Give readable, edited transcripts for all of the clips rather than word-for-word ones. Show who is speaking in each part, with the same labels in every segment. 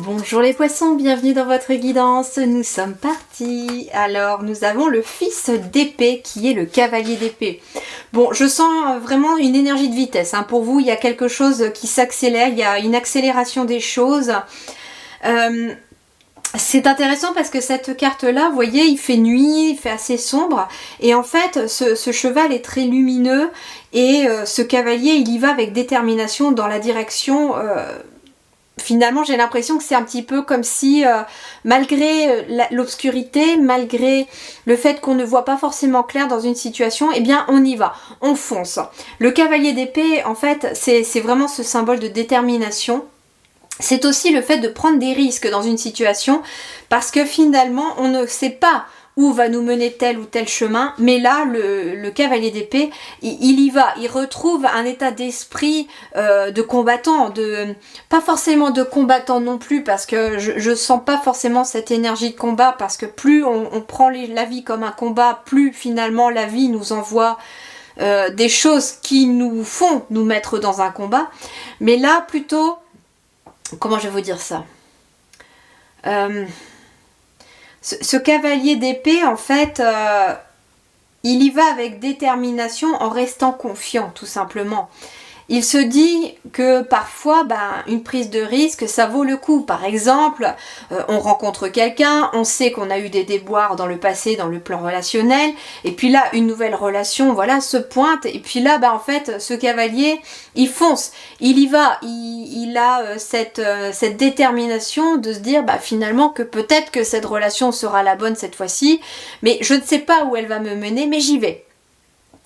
Speaker 1: Bonjour les poissons, bienvenue dans votre guidance, nous sommes partis. Alors nous avons le fils d'épée qui est le cavalier d'épée. Bon, je sens vraiment une énergie de vitesse, hein. Pour vous il y a quelque chose qui s'accélère, il y a une accélération des choses. C'est intéressant parce que cette carte-là, vous voyez, il fait nuit, il fait assez sombre. Et en fait, ce cheval est très lumineux et ce cavalier, il y va avec détermination dans la direction... Finalement, j'ai l'impression que c'est un petit peu comme si, malgré l'obscurité, malgré le fait qu'on ne voit pas forcément clair dans une situation, eh bien on y va, on fonce. Le cavalier d'épée, en fait, c'est vraiment ce symbole de détermination. C'est aussi le fait de prendre des risques dans une situation, parce que finalement, on ne sait pas où va nous mener tel ou tel chemin, mais là, le cavalier d'épée, il y va, il retrouve un état d'esprit de combattant, pas forcément de combattant non plus, parce que je sens pas forcément cette énergie de combat, parce que plus on prend la vie comme un combat, plus finalement la vie nous envoie des choses qui nous font nous mettre dans un combat, mais là, plutôt, comment je vais vous dire ça ce cavalier d'épée, en fait, il y va avec détermination en restant confiant, tout simplement. Il se dit que parfois, une prise de risque, ça vaut le coup. Par exemple, on rencontre quelqu'un, on sait qu'on a eu des déboires dans le passé, dans le plan relationnel, et puis là, une nouvelle relation, voilà, se pointe, et puis là, en fait, ce cavalier, il fonce, il y va, il a cette détermination de se dire, finalement, que peut-être que cette relation sera la bonne cette fois-ci, mais je ne sais pas où elle va me mener, mais j'y vais.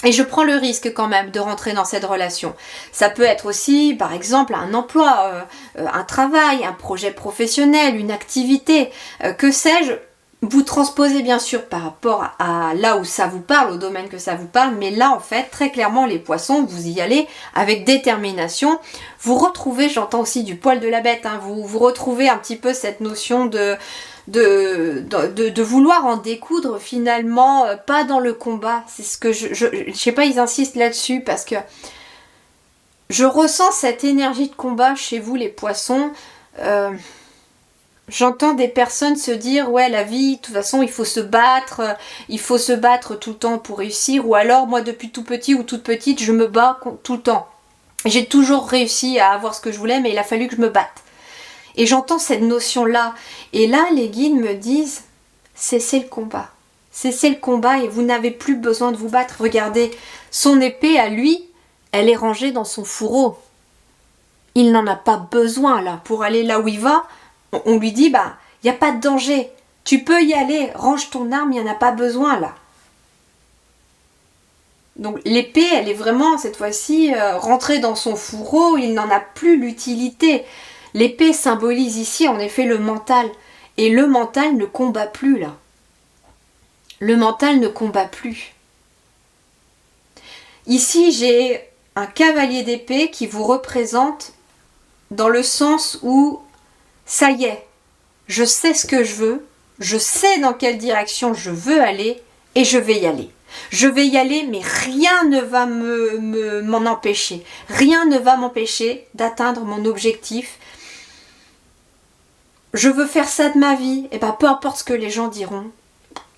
Speaker 1: Et je prends le risque quand même de rentrer dans cette relation. Ça peut être aussi, par exemple, un emploi, un travail, un projet professionnel, une activité, que sais-je. Vous transposez bien sûr par rapport à là où ça vous parle, au domaine que ça vous parle, mais là en fait, très clairement, les poissons, vous y allez avec détermination. Vous retrouvez, j'entends aussi du poil de la bête, hein, vous retrouvez un petit peu cette notion de vouloir en découdre finalement, pas dans le combat. C'est ce que je sais pas, ils insistent là-dessus parce que je ressens cette énergie de combat chez vous les poissons. J'entends des personnes se dire ouais, la vie de toute façon il faut se battre tout le temps pour réussir, ou alors moi depuis tout petit ou toute petite je me bats tout le temps. J'ai toujours réussi à avoir ce que je voulais, mais il a fallu que je me batte. Et j'entends cette notion-là. Et là, les guides me disent, cessez le combat. Cessez le combat et vous n'avez plus besoin de vous battre. Regardez, son épée à lui, elle est rangée dans son fourreau. Il n'en a pas besoin là. Pour aller là où il va, on lui dit, il n'y a pas de danger. Tu peux y aller, range ton arme, il n'y en a pas besoin là. Donc l'épée, elle est vraiment, cette fois-ci, rentrée dans son fourreau, il n'en a plus l'utilité. L'épée symbolise ici en effet le mental. Et le mental ne combat plus là. Le mental ne combat plus. Ici, j'ai un cavalier d'épée qui vous représente dans le sens où, ça y est, je sais ce que je veux, je sais dans quelle direction je veux aller et je vais y aller. Je vais y aller, mais rien ne va m'en empêcher. Rien ne va m'empêcher d'atteindre mon objectif. Je veux faire ça de ma vie, et peu importe ce que les gens diront,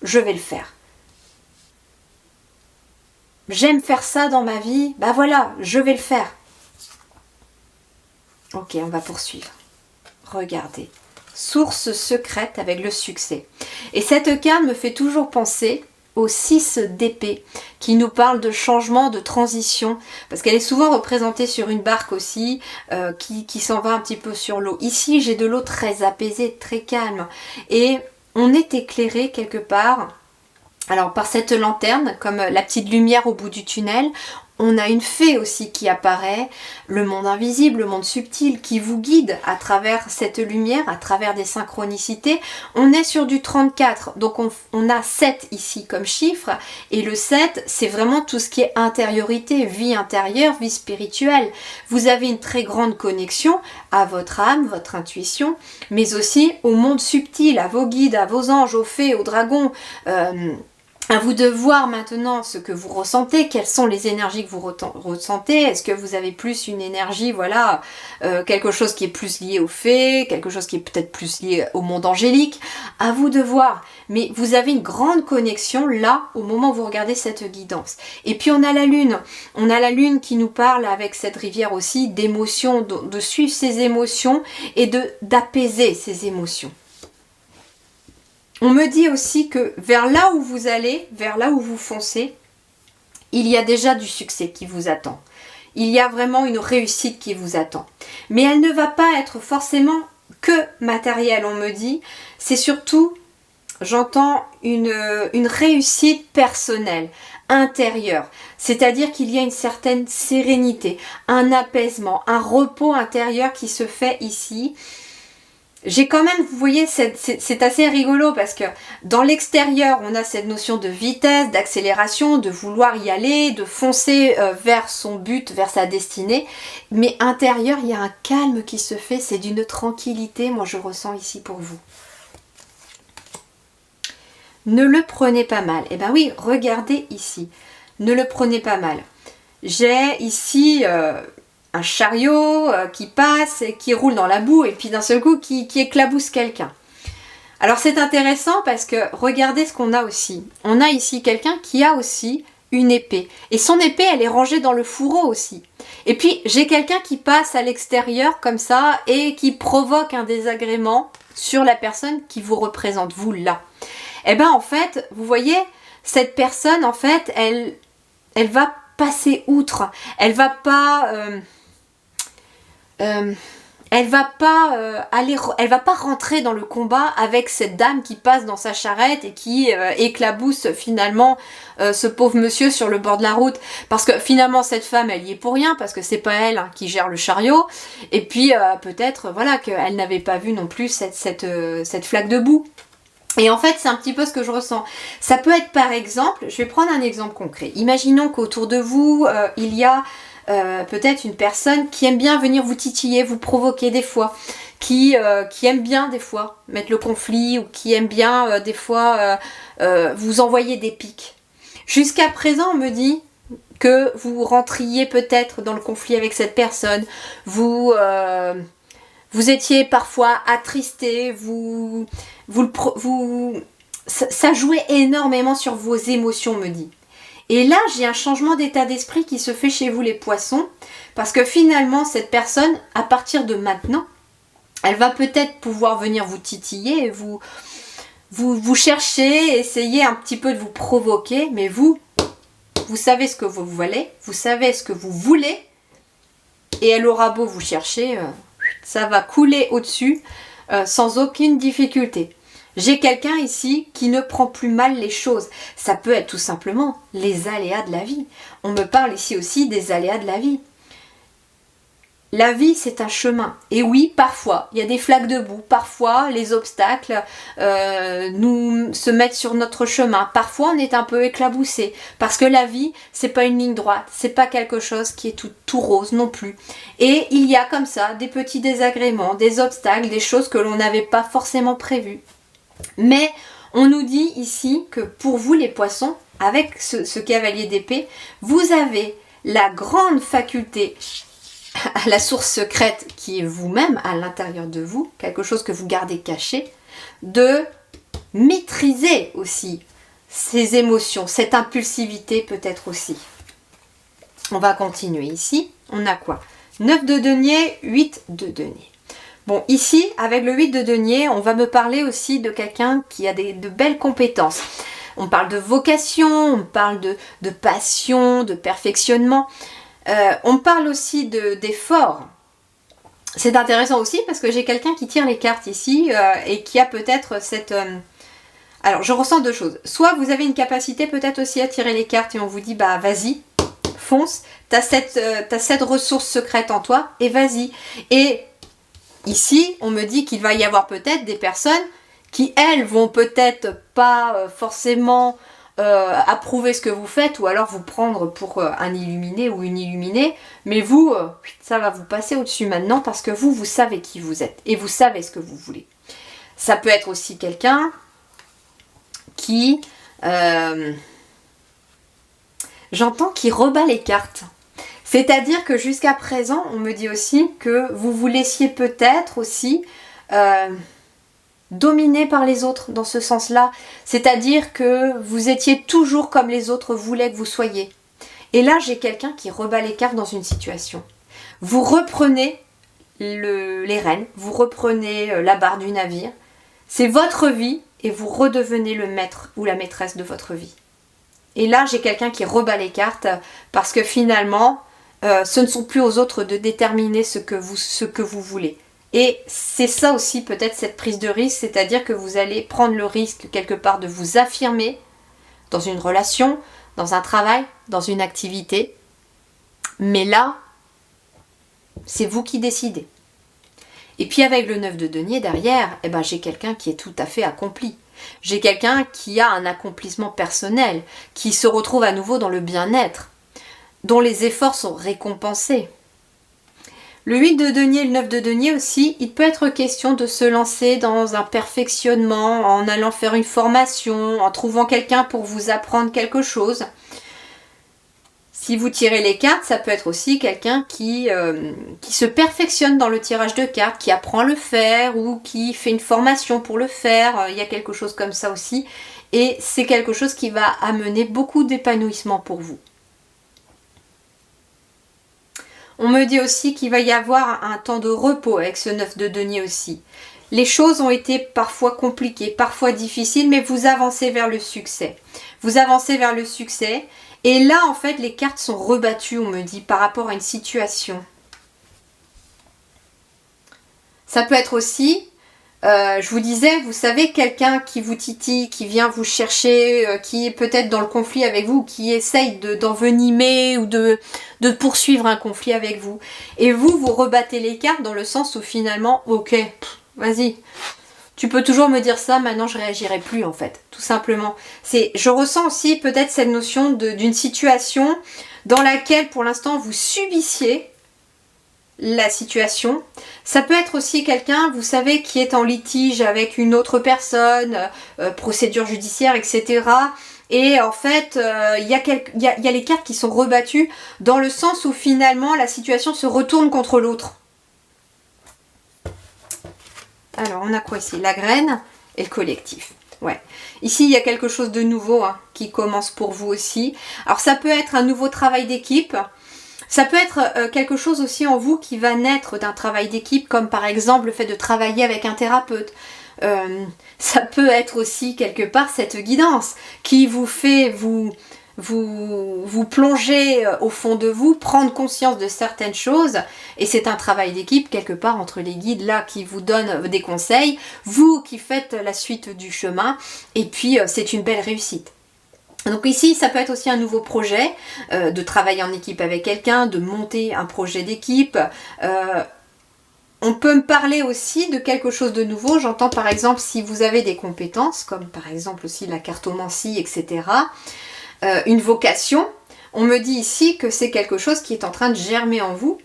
Speaker 1: je vais le faire. J'aime faire ça dans ma vie, voilà, je vais le faire. Ok, on va poursuivre. Regardez. Source secrète avec le succès. Et cette carte me fait toujours penser au 6 d'épée, qui nous parle de changement, de transition, parce qu'elle est souvent représentée sur une barque aussi, qui s'en va un petit peu sur l'eau. Ici, j'ai de l'eau très apaisée, très calme, et on est éclairé quelque part, alors par cette lanterne, comme la petite lumière au bout du tunnel. On a une fée aussi qui apparaît, le monde invisible, le monde subtil, qui vous guide à travers cette lumière, à travers des synchronicités. On est sur du 34, donc on a 7 ici comme chiffre, et le 7, c'est vraiment tout ce qui est intériorité, vie intérieure, vie spirituelle. Vous avez une très grande connexion à votre âme, votre intuition, mais aussi au monde subtil, à vos guides, à vos anges, aux fées, aux dragons, À vous de voir maintenant ce que vous ressentez, quelles sont les énergies que vous ressentez. Est-ce que vous avez plus une énergie, voilà, quelque chose qui est plus lié aux fées, quelque chose qui est peut-être plus lié au monde angélique. À vous de voir. Mais vous avez une grande connexion là, au moment où vous regardez cette guidance. Et puis on a la lune. On a la lune qui nous parle avec cette rivière aussi d'émotions, de suivre ses émotions et d'apaiser ses émotions. On me dit aussi que vers là où vous allez, vers là où vous foncez, il y a déjà du succès qui vous attend. Il y a vraiment une réussite qui vous attend. Mais elle ne va pas être forcément que matérielle, on me dit. C'est surtout, j'entends, une réussite personnelle, intérieure. C'est-à-dire qu'il y a une certaine sérénité, un apaisement, un repos intérieur qui se fait ici. J'ai quand même, vous voyez, c'est assez rigolo parce que dans l'extérieur, on a cette notion de vitesse, d'accélération, de vouloir y aller, de foncer vers son but, vers sa destinée. Mais intérieur, il y a un calme qui se fait, c'est d'une tranquillité, moi je ressens ici pour vous. Ne le prenez pas mal. Eh bien oui, regardez ici. Ne le prenez pas mal. J'ai ici... un chariot qui passe et qui roule dans la boue et puis d'un seul coup qui éclabousse quelqu'un. Alors c'est intéressant parce que regardez ce qu'on a aussi. On a ici quelqu'un qui a aussi une épée. Et son épée, elle est rangée dans le fourreau aussi. Et puis j'ai quelqu'un qui passe à l'extérieur comme ça et qui provoque un désagrément sur la personne qui vous représente, vous là. Et bien en fait, vous voyez, cette personne en fait, elle va passer outre. Elle va pas... elle va pas rentrer dans le combat avec cette dame qui passe dans sa charrette et qui éclabousse finalement ce pauvre monsieur sur le bord de la route, parce que finalement cette femme elle y est pour rien, parce que c'est pas elle hein, qui gère le chariot, et puis peut-être voilà qu'elle n'avait pas vu non plus cette flaque de boue. Et en fait, c'est un petit peu ce que je ressens. Ça peut être par exemple, je vais prendre un exemple concret. Imaginons qu'autour de vous, il y a peut-être une personne qui aime bien venir vous titiller, vous provoquer des fois, qui aime bien des fois mettre le conflit, ou qui aime bien des fois vous envoyer des piques. Jusqu'à présent, on me dit que vous rentriez peut-être dans le conflit avec cette personne, vous étiez parfois attristé, ça jouait énormément sur vos émotions, me dit. Et là, j'ai un changement d'état d'esprit qui se fait chez vous les poissons, parce que finalement, cette personne, à partir de maintenant, elle va peut-être pouvoir venir vous titiller, et vous chercher, essayer un petit peu de vous provoquer, mais vous savez ce que vous voulez, vous savez ce que vous voulez, et elle aura beau vous chercher, ça va couler au-dessus sans aucune difficulté. J'ai quelqu'un ici qui ne prend plus mal les choses. Ça peut être tout simplement les aléas de la vie. On me parle ici aussi des aléas de la vie. La vie, c'est un chemin. Et oui, parfois, il y a des flaques de boue. Parfois, les obstacles nous se mettent sur notre chemin. Parfois, on est un peu éclaboussé. Parce que la vie, c'est pas une ligne droite. C'est pas quelque chose qui est tout rose non plus. Et il y a comme ça des petits désagréments, des obstacles, des choses que l'on n'avait pas forcément prévues. Mais on nous dit ici que pour vous les poissons, avec ce cavalier d'épée, vous avez la grande faculté à la source secrète qui est vous-même à l'intérieur de vous, quelque chose que vous gardez caché, de maîtriser aussi ces émotions, cette impulsivité peut-être aussi. On va continuer ici. On a quoi? 9 de denier, 8 de denier. Bon, ici, avec le 8 de denier, on va me parler aussi de quelqu'un qui a de belles compétences. On parle de vocation, on parle de passion, de perfectionnement. On parle aussi d'effort. C'est intéressant aussi parce que j'ai quelqu'un qui tire les cartes ici et qui a peut-être cette... Alors, je ressens deux choses. Soit vous avez une capacité peut-être aussi à tirer les cartes et on vous dit, bah vas-y, fonce, t'as cette ressource secrète en toi et vas-y. Et... ici, on me dit qu'il va y avoir peut-être des personnes qui, elles, vont peut-être pas forcément approuver ce que vous faites ou alors vous prendre pour un illuminé ou une illuminée, mais vous, ça va vous passer au-dessus maintenant parce que vous savez qui vous êtes et vous savez ce que vous voulez. Ça peut être aussi quelqu'un qui J'entends qu'il rebat les cartes. C'est-à-dire que jusqu'à présent, on me dit aussi que vous vous laissiez peut-être aussi dominé par les autres dans ce sens-là. C'est-à-dire que vous étiez toujours comme les autres voulaient que vous soyez. Et là, j'ai quelqu'un qui rebat les cartes dans une situation. Vous reprenez les rênes, vous reprenez la barre du navire. C'est votre vie et vous redevenez le maître ou la maîtresse de votre vie. Et là, j'ai quelqu'un qui rebat les cartes parce que finalement, ce ne sont plus aux autres de déterminer ce que vous voulez. Et c'est ça aussi peut-être cette prise de risque, c'est-à-dire que vous allez prendre le risque quelque part de vous affirmer dans une relation, dans un travail, dans une activité. Mais là, c'est vous qui décidez. Et puis avec le 9 de denier derrière, j'ai quelqu'un qui est tout à fait accompli. J'ai quelqu'un qui a un accomplissement personnel, qui se retrouve à nouveau dans le bien-être, dont les efforts sont récompensés. Le 8 de denier et le 9 de denier aussi, il peut être question de se lancer dans un perfectionnement, en allant faire une formation, en trouvant quelqu'un pour vous apprendre quelque chose. Si vous tirez les cartes, ça peut être aussi quelqu'un qui se perfectionne dans le tirage de cartes, qui apprend à le faire ou qui fait une formation pour le faire. Il y a quelque chose comme ça aussi. Et c'est quelque chose qui va amener beaucoup d'épanouissement pour vous. On me dit aussi qu'il va y avoir un temps de repos avec ce 9 de denier aussi. Les choses ont été parfois compliquées, parfois difficiles, mais vous avancez vers le succès. Vous avancez vers le succès. Et là, en fait, les cartes sont rebattues, on me dit, par rapport à une situation. Ça peut être aussi, je vous disais, vous savez, quelqu'un qui vous titille, qui vient vous chercher, qui est peut-être dans le conflit avec vous, qui essaye d'envenimer ou de poursuivre un conflit avec vous. Et vous rebattez les cartes dans le sens où finalement, ok, vas-y. Tu peux toujours me dire ça, maintenant je réagirai plus en fait, tout simplement. Je ressens aussi peut-être cette notion d'une situation dans laquelle pour l'instant vous subissiez la situation. Ça peut être aussi quelqu'un, vous savez, qui est en litige avec une autre personne, procédure judiciaire, etc. Et en fait, il y a les cartes qui sont rebattues dans le sens où finalement la situation se retourne contre l'autre. Alors, on a quoi ici? La graine et le collectif. Ouais. Ici, il y a quelque chose de nouveau qui commence pour vous aussi. Alors, ça peut être un nouveau travail d'équipe. Ça peut être quelque chose aussi en vous qui va naître d'un travail d'équipe, comme par exemple le fait de travailler avec un thérapeute. Ça peut être aussi quelque part cette guidance qui vous fait vous plonger au fond de vous, prendre conscience de certaines choses, et c'est un travail d'équipe quelque part entre les guides là qui vous donnent des conseils, vous qui faites la suite du chemin, et puis c'est une belle réussite. Donc ici, ça peut être aussi un nouveau projet, de travailler en équipe avec quelqu'un, de monter un projet d'équipe. On peut me parler aussi de quelque chose de nouveau. J'entends par exemple si vous avez des compétences, comme par exemple aussi la cartomancie, etc., une vocation. On me dit ici que c'est quelque chose qui est en train de germer en vous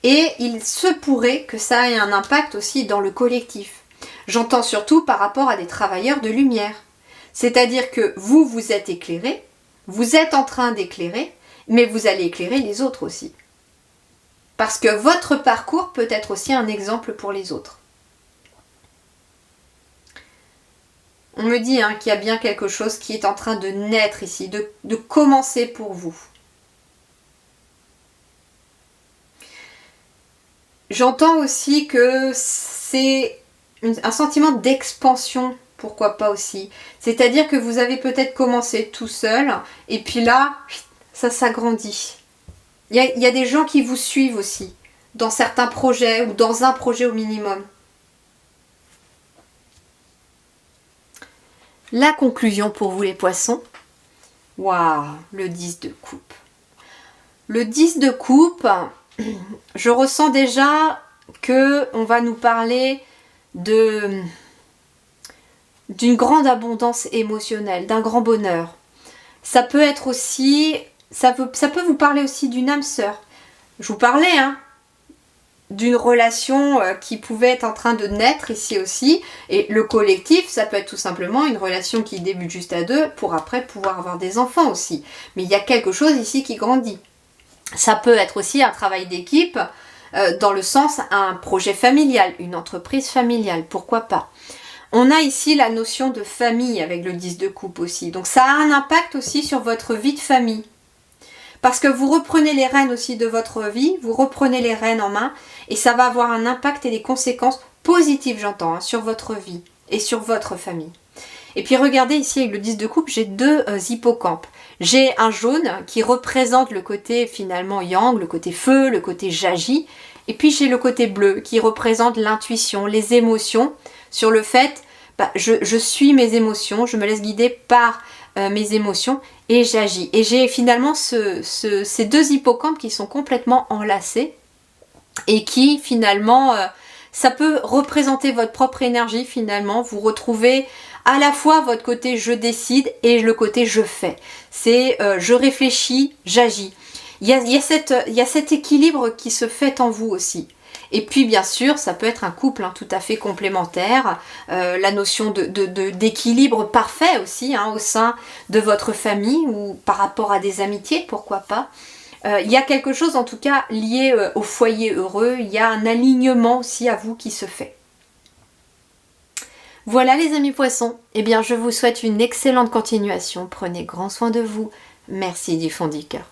Speaker 1: et il se pourrait que ça ait un impact aussi dans le collectif. J'entends surtout par rapport à des travailleurs de lumière. C'est-à-dire que vous êtes éclairé, vous êtes en train d'éclairer, mais vous allez éclairer les autres aussi. Parce que votre parcours peut être aussi un exemple pour les autres. On me dit qu'il y a bien quelque chose qui est en train de naître ici, de commencer pour vous. J'entends aussi que c'est un sentiment d'expansion, pourquoi pas aussi. C'est-à-dire que vous avez peut-être commencé tout seul, et puis là, ça s'agrandit. Il y a des gens qui vous suivent aussi, dans certains projets, ou dans un projet au minimum. La conclusion pour vous les poissons. Waouh, le 10 de coupe. Le 10 de coupe, je ressens déjà que on va nous parler d'une grande abondance émotionnelle, d'un grand bonheur. Ça peut être aussi, ça peut vous parler aussi d'une âme sœur. Je vous parlais d'une relation qui pouvait être en train de naître ici aussi. Et le collectif, ça peut être tout simplement une relation qui débute juste à deux pour après pouvoir avoir des enfants aussi. Mais il y a quelque chose ici qui grandit. Ça peut être aussi un travail d'équipe dans le sens un projet familial, une entreprise familiale, pourquoi pas. On a ici la notion de famille avec le 10 de coupe aussi. Donc ça a un impact aussi sur votre vie de famille. Parce que vous reprenez les rênes aussi de votre vie, vous reprenez les rênes en main et ça va avoir un impact et des conséquences positives, j'entends, sur votre vie et sur votre famille. Et puis regardez ici avec le 10 de coupe, j'ai deux hippocampes. J'ai un jaune qui représente le côté finalement yang, le côté feu, le côté jagi. Et puis j'ai le côté bleu qui représente l'intuition, les émotions, sur le fait, je suis mes émotions, je me laisse guider par mes émotions et j'agis. Et j'ai finalement ces deux hippocampes qui sont complètement enlacés et qui finalement, ça peut représenter votre propre énergie finalement. Vous retrouvez à la fois votre côté je décide et le côté je fais. C'est je réfléchis, j'agis. Il y a cet équilibre qui se fait en vous aussi. Et puis bien sûr, ça peut être un couple tout à fait complémentaire, la notion d'équilibre parfait aussi au sein de votre famille ou par rapport à des amitiés, pourquoi pas. Il y a quelque chose en tout cas lié au foyer heureux, il y a un alignement aussi à vous qui se fait. Voilà les amis poissons, eh bien je vous souhaite une excellente continuation, prenez grand soin de vous, merci du fond du cœur.